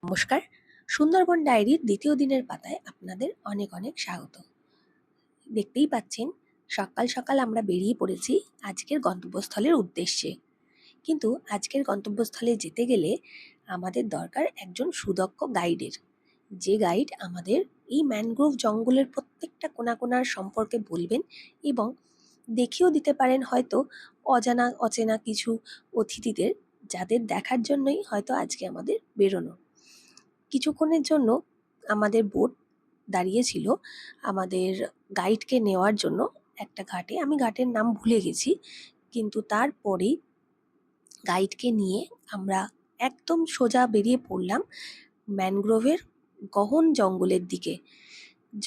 নমস্কার। সুন্দরবন ডায়েরির দ্বিতীয় দিনের পাতায় আপনাদের অনেক অনেক স্বাগত। দেখতেই পাচ্ছেন সকাল সকাল আমরা বেরিয়ে পড়েছি আজকের গন্তব্যস্থলের উদ্দেশ্যে। কিন্তু আজকের গন্তব্যস্থলে যেতে গেলে আমাদের দরকার একজন সুদক্ষ গাইডের, যে গাইড আমাদের এই ম্যানগ্রোভ জঙ্গলের প্রত্যেকটা কোণা কোণার সম্পর্কে বলবেন এবং দেখিয়েও দিতে পারেন হয়তো অজানা অচেনা কিছু অতিথিদের, যাদের দেখার জন্যই হয়তো আজকে আমাদের বেরোনো। কিছুক্ষণের জন্য আমাদের বোট দাঁড়িয়েছিল আমাদের গাইডকে নেওয়ার জন্য একটা ঘাটে। আমি ঘাটের নাম ভুলে গেছি, কিন্তু তারপরেই গাইডকে নিয়ে আমরা একদম সোজা বেরিয়ে পড়লাম ম্যানগ্রোভের গহন জঙ্গলের দিকে।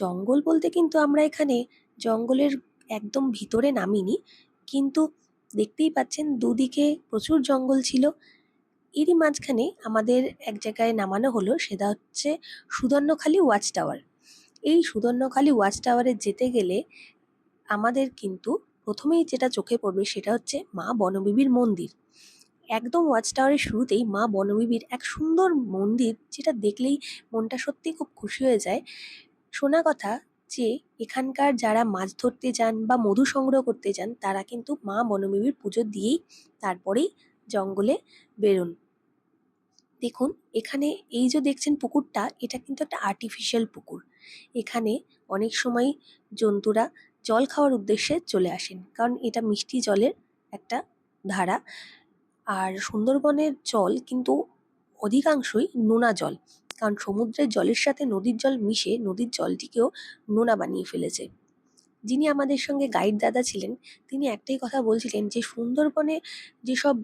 জঙ্গল বলতে কিন্তু আমরা এখানে জঙ্গলের একদম ভিতরে নামিনি, কিন্তু দেখতেই পাচ্ছেন দুদিকে প্রচুর জঙ্গল ছিল। এরই মাঝখানে আমাদের এক জায়গায় নামানো হলো, সেটা হচ্ছে সুদর্ণখালি ওয়াচ টাওয়ার। এই সুদর্ণখালি ওয়াচ টাওয়ারে যেতে গেলে আমাদের কিন্তু প্রথমেই যেটা চোখে পড়বে সেটা হচ্ছে মা বনবিবির মন্দির। একদম ওয়াচ টাওয়ারের শুরুতেই মা বনবিবির এক সুন্দর মন্দির, যেটা দেখলেই মনটা সত্যি খুব খুশি হয়ে যায়। শোনা কথা যে এখানকার যারা মাছ ধরতে যান বা মধু সংগ্রহ করতে যান, তারা কিন্তু মা বনবিবির পুজো দিয়েই তারপরেই জঙ্গলে বেরোন। দেখুন এখানে এই যে দেখছেন পুকুরটা, এটা কিন্তু একটা আর্টিফিশিয়াল পুকুর। এখানে অনেক সময় জন্তুরা জল খাওয়ার উদ্দেশ্যে চলে আসেন, কারণ এটা মিষ্টি জলের একটা ধারা। আর সুন্দরবনের জল কিন্তু অধিকাংশই নোনা জল, কারণ সমুদ্রের জলের সাথে নদীর জল মিশে নদীর জলটিকেও নোনা বানিয়ে ফেলেছে। যিনি আমাদের সঙ্গে গাইড দাদা ছিলেন, তিনি একটাই কথা বলছিলেন যে সুন্দরবনে যেসব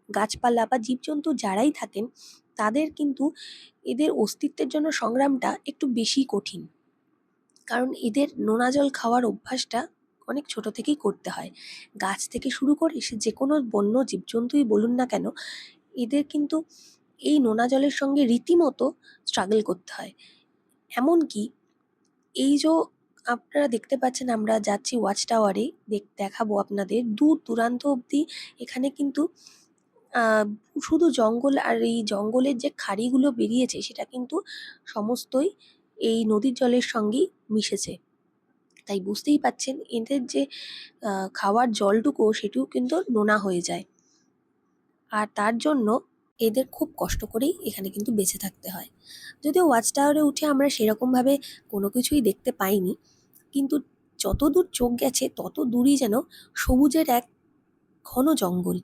গাছপালা বা জীবজন্তু যারাই থাকেন, তাদের কিন্তু এদের অস্তিত্বের জন্য সংগ্রামটা একটু বেশি কঠিন, কারণ এদের নোনা জল খাওয়ার অভ্যাসটা অনেক ছোট থেকেই করতে হয়। গাছ থেকে শুরু করে সে যে কোনো বন্য জীবজন্তুই বলুন না কেন, এদের কিন্তু এই নোনা জলের সঙ্গে রীতিমতো স্ট্রাগল করতে হয়। এমনকি এই যে আপনারা দেখতে পাচ্ছেন আমরা যাচ্ছি ওয়াচ টাওয়ারে, দেখাবো আপনাদের দূর দূরান্ত অবধি এখানে কিন্তু আহ, শুধু জঙ্গল, আর এই জঙ্গলের যে খাড়িগুলো বেরিয়েছে সেটা কিন্তু সমস্তই এই নদীর জলের সঙ্গেই মিশেছে। তাই বুঝতেই পাচ্ছেন এদের যে খাওয়ার জলটুকু সেটিও কিন্তু নোনা হয়ে যায়। আর তার জন্য এদের খুব কষ্ট করেই এখানে কিন্তু বেঁচে থাকতে হয়। যদিও ওয়াচ টাওয়ারে উঠে আমরা সেরকমভাবে কোনো কিছুই দেখতে পাইনি, কিন্তু যতদূর চোখ গেছে তত দূরই যেন সবুজের এক ঘন জঙ্গল।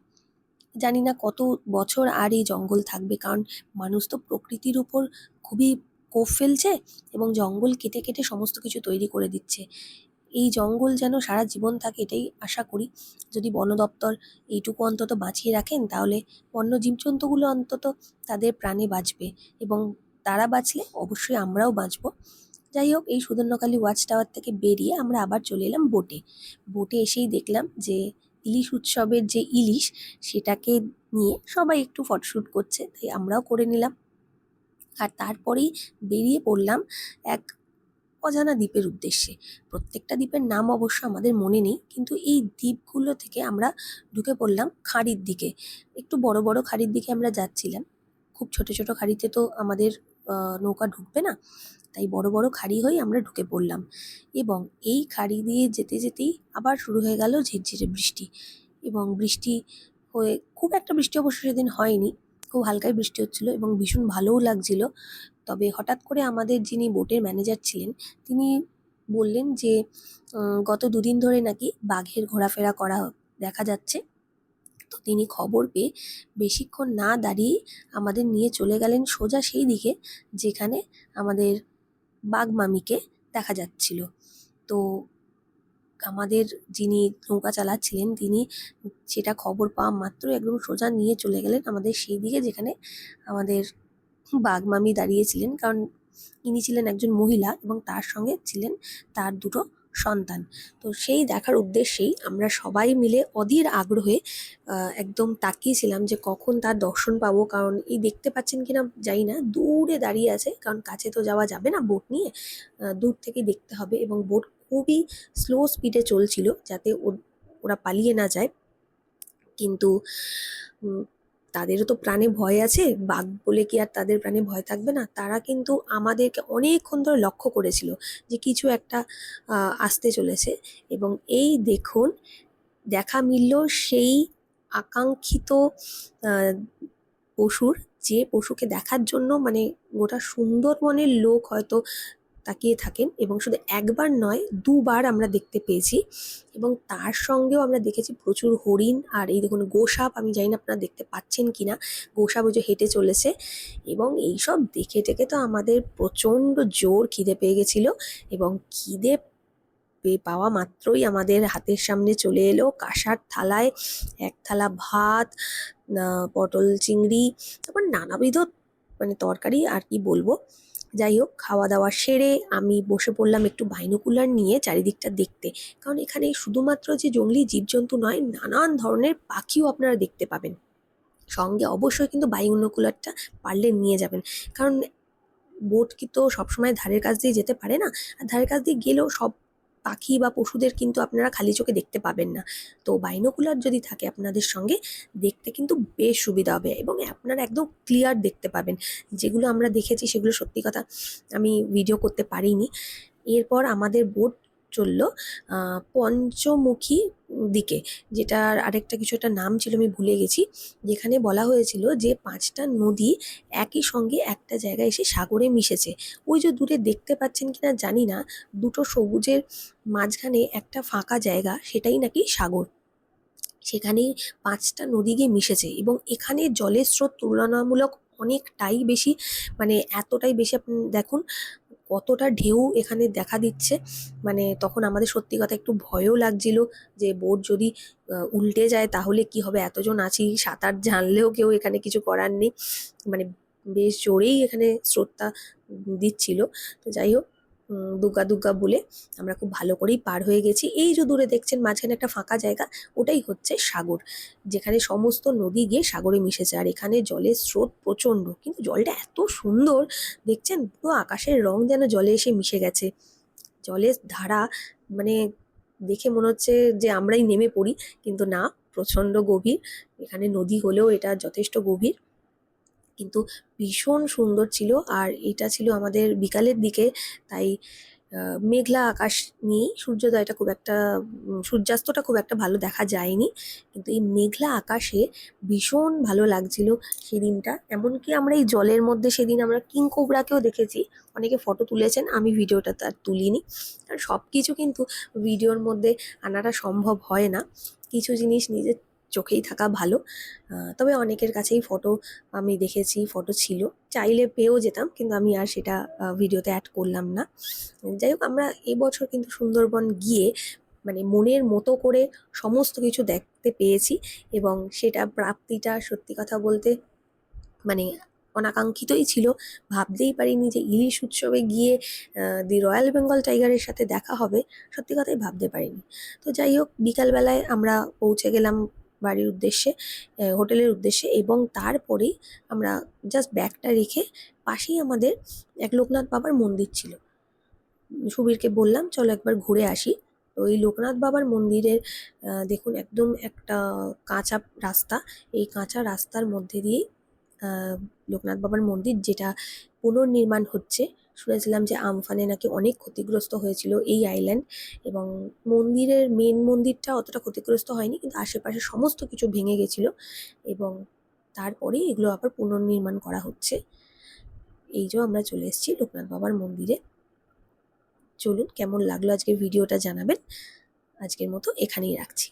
জানি না কত বছর আর এই জঙ্গল থাকবে, কারণ মানুষ তো প্রকৃতির উপর খুবই কোপ ফেলছে এবং জঙ্গল কেটে কেটে সমস্ত কিছু তৈরি করে দিচ্ছে। এই জঙ্গল যেন সারা জীবন থাকে এটাই আশা করি। যদি বন দপ্তর এইটুকু অন্তত বাঁচিয়ে রাখেন, তাহলে বন্য জীবজন্তুগুলো অন্তত তাদের প্রাণে বাঁচবে এবং তারা বাঁচলে অবশ্যই আমরাও বাঁচবো। যাই হোক, এই সুদর্ণখালি ওয়াচ টাওয়ার থেকে বেরিয়ে আমরা আবার চলে এলাম বোটে। বোটে এসেই দেখলাম যে ইলিশ উৎসবের যে ইলিশ, সেটাকে নিয়ে সবাই একটু ফটোশ্যুট করছে, তাই আমরাও করে নিলাম। আর তারপরেই বেরিয়ে পড়লাম এক অজানা দ্বীপের উদ্দেশ্যে। প্রত্যেকটা দ্বীপের নাম অবশ্য আমাদের মনে নেই, কিন্তু এই দ্বীপগুলো থেকে আমরা ঢুকে পড়লাম খাঁড়ির দিকে। একটু বড় বড় খাঁড়ির দিকে আমরা যাচ্ছিলাম। খুব ছোট ছোট খাঁড়িতে তো আমাদের নৌকা ঢুকবে না, তাই বড় বড় খাঁড়ি হয়েই আমরা ঢুকে পড়লাম। এবং এই খাঁড়ি দিয়ে যেতে যেতেই আবার শুরু হয়ে গেল ঝিরঝিরে বৃষ্টি। এবং বৃষ্টি হয়ে, খুব একটা বৃষ্টি অবশ্য সেদিন হয়নি, খুব হালকাই বৃষ্টি হচ্ছিল এবং ভীষণ ভালোও লাগছিল। তবে হঠাৎ করে আমাদের যিনি বোটের ম্যানেজার ছিলেন, তিনি বললেন যে গত দুদিন ধরে নাকি বাঘের ঘোরাফেরা করা দেখা যাচ্ছে। তো তিনি খবর পেয়ে বেশিক্ষণ না দাঁড়িয়ে আমাদের নিয়ে চলে গেলেন সোজা সেই দিকে যেখানে আমাদের বাঘ মামিকে দেখা যাচ্ছিল। তো আমাদের যিনি নৌকা চালাচ্ছিলেন, তিনি সেটা খবর পাওয়া মাত্র একদম সোজা নিয়ে চলে গেলেন আমাদের সেই দিকে যেখানে আমাদের বাঘ মামি দাঁড়িয়েছিলেন, কারণ ইনি ছিলেন একজন মহিলা এবং তার সঙ্গে ছিলেন তার দুটো সন্তান। তো সেই দেখার উদ্দেশ্যেই আমরা সবাই মিলে অধীর আগ্রহে একদম তাকিয়েছিলাম যে কখন তার দর্শন পাবো। কারণ এই দেখতে পাচ্ছেন কিনা জানি না, দূরে দাঁড়িয়ে আছে, কারণ কাছে তো যাওয়া যাবে না বোট নিয়ে, দূর থেকে দেখতে হবে। এবং বোট খুবই স্লো স্পিডে চলছিল যাতে ওরা পালিয়ে না যায়। কিন্তু তাদেরও তো প্রাণে ভয় আছে, বাঘ বলে কি আর তাদের প্রাণে ভয় থাকবে না? তারা কিন্তু আমাদেরকে অনেকক্ষণ ধরে লক্ষ্য করেছিল যে কিছু একটা আসতে চলেছে। এবং এই দেখুন, দেখা মিলল সেই আকাঙ্ক্ষিত আহ, পশুর, যে পশুকে দেখার জন্য মানে গোটা সুন্দরবনের লোক হয়তো তাকিয়ে থাকেন। এবং শুধু একবার নয়, দুবার আমরা দেখতে পেয়েছি। এবং তার সঙ্গেও আমরা দেখেছি প্রচুর হরিণ। আর এই দেখুন গোসাপ, আমি জানি না আপনারা দেখতে পাচ্ছেন কিনা, গোসাপ ওই যে হেঁটে চলেছে। এবং এইসব দেখে টেকে তো আমাদের প্রচণ্ড জোর খিদে পেয়ে গেছিল। এবং খিদে পাওয়া মাত্রই আমাদের হাতের সামনে চলে এলো কাঁসার থালায় এক থালা ভাত, পটল চিংড়ি, তারপর নানাবিধ মানে তরকারি, আর কি বলবো। যাই হোক, খাওয়া দাওয়া সেরে আমি বসে পড়লাম একটু বাইনোকুলার নিয়ে চারিদিকটা দেখতে। কারণ এখানে শুধুমাত্র যে জঙ্গলি জীবজন্তু নয়, নানান ধরনের পাখিও আপনারা দেখতে পাবেন। সঙ্গে অবশ্যই কিন্তু বাইনোকুলারটা পারলে নিয়ে যাবেন। কারণ বোট কি তো সবসময় ধারের কাছ দিয়ে যেতে পারে না। আর ধারের কাছ দিয়ে গেলেও সব পাখি বা পশুদের কিন্তু আপনারা খালি চোখে দেখতে পাবেন না। তো বাইনোকুলার যদি থাকে আপনাদের সঙ্গে, দেখতে কিন্তু বেশ সুবিধা হবে এবং আপনারা একদম ক্লিয়ার দেখতে পাবেন। যেগুলো আমরা দেখেছি সেগুলো সত্যি কথা আমি ভিডিও করতে পারিনি। এরপর আমাদের বোট চললো পঞ্চমুখী দিকে, যেটার আরেকটা কিছু একটা নাম ছিল আমি ভুলে গেছি। যেখানে বলা হয়েছিল যে 5টা নদী একই সঙ্গে একটা জায়গায় এসে সাগরে মিশেছে। ওই যে দূরে দেখতে পাচ্ছেন কিনা জানি না, দুটো সবুজের মাঝখানে একটা ফাঁকা জায়গা, সেটাই নাকি সাগর। সেখানেই 5টা নদী গিয়ে মিশেছে এবং এখানে জলের স্রোত তুলনামূলক অনেকটাই বেশি। মানে এতটাই বেশি, আপনি দেখুন কতটা ঢেউ এখানে দেখা দিচ্ছে। মানে তখন আমাদের সত্যি কথা একটু ভয়ও লাগছিল যে বোট যদি উল্টে যায় তাহলে কি হবে, এতজন আছি, সাঁতার জানলেও কেউ এখানে কিছু করার নেই। মানে বেশ জোরেই এখানে স্রোতটা দিচ্ছিল। তো যাই হোক, দুগ্গা দুগ্গা বলে আমরা খুব ভালো করেই পার হয়ে গেছি। এই যে দূরে দেখছেন মাঝখানে একটা ফাঁকা জায়গা, ওটাই হচ্ছে সাগর, যেখানে সমস্ত নদী গিয়ে সাগরে মিশেছে। আর এখানে জলের স্রোত প্রচণ্ড, কিন্তু জলটা এত সুন্দর দেখছেন, পুরো আকাশের রং যেন জলে এসে মিশে গেছে। জলের ধারা মানে দেখে মনে হচ্ছে যে আমরাই নেমে পড়ি, কিন্তু না, প্রচণ্ড গভীর। এখানে নদী হলেও এটা যথেষ্ট গভীর, কিন্তু ভীষণ সুন্দর ছিল। আর এটা ছিল আমাদের বিকালের দিকে, তাই মেঘলা আকাশ নিয়েই সূর্যোদয়টা খুব একটা সূর্যাস্তটা খুব একটা ভালো দেখা যায়নি। কিন্তু এই মেঘলা আকাশে ভীষণ ভালো লাগছিল সেদিনটা। এমনকি আমরা এই জলের মধ্যে সেদিন আমরা কিংকোবরাকেও দেখেছি। অনেকে ফটো তুলেছেন, আমি ভিডিওটা তার তুলিনি। আর সব কিছু কিন্তু ভিডিওর মধ্যে আনাটা সম্ভব হয় না, কিছু জিনিস নিজের চোখেই থাকা ভালো। তবে অনেকের কাছেই ফটো আমি দেখেছি, ফটো ছিল, চাইলে পেয়েও যেতাম, কিন্তু আমি আর সেটা ভিডিওতে অ্যাড করলাম না। যাই হোক, আমরা এবছর কিন্তু সুন্দরবন গিয়ে মানে মনের মতো করে সমস্ত কিছু দেখতে পেয়েছি। এবং সেটা প্রাপ্তিটা সত্যি কথা বলতে মানে অনাকাঙ্ক্ষিতই ছিল। ভাবতেই পারিনি যে ইলিশ উৎসবে গিয়ে দি রয়্যাল বেঙ্গল টাইগারের সাথে দেখা হবে, সত্যি কথাই ভাবতে পারিনি। তো যাই হোক, বিকালবেলায় আমরা পৌঁছে গেলাম বাড়ির উদ্দেশ্যে, হোটেলের উদ্দেশ্যে। এবং তারপরেই আমরা জাস্ট ব্যাগটা রেখে পাশেই আমাদের এক লোকনাথ বাবার মন্দির ছিল। সুবীরকে বললাম চলো একবার ঘুরে আসি। তো এই লোকনাথ বাবার মন্দিরের দেখুন একদম একটা কাঁচা রাস্তা, এই কাঁচা রাস্তার মধ্যে দিয়েই লোকনাথ বাবার মন্দির, যেটা পুনর্নির্মাণ হচ্ছে। শুনেছিলাম যে আমফানে নাকি অনেক ক্ষতিগ্রস্ত হয়েছিল এই আইল্যান্ড। এবং মন্দিরের মেন মন্দিরটা অতটা ক্ষতিগ্রস্ত হয়নি, কিন্তু আশেপাশে সমস্ত কিছু ভেঙে গেছিলো। এবং তারপরেই এগুলো আবার পুনর্নির্মাণ করা হচ্ছে। এই যে আমরা চলে এসেছি লোকনাথ বাবার মন্দিরে। চলুন, কেমন লাগলো আজকের ভিডিওটা জানাবেন। আজকের মতো এখানেই রাখছি।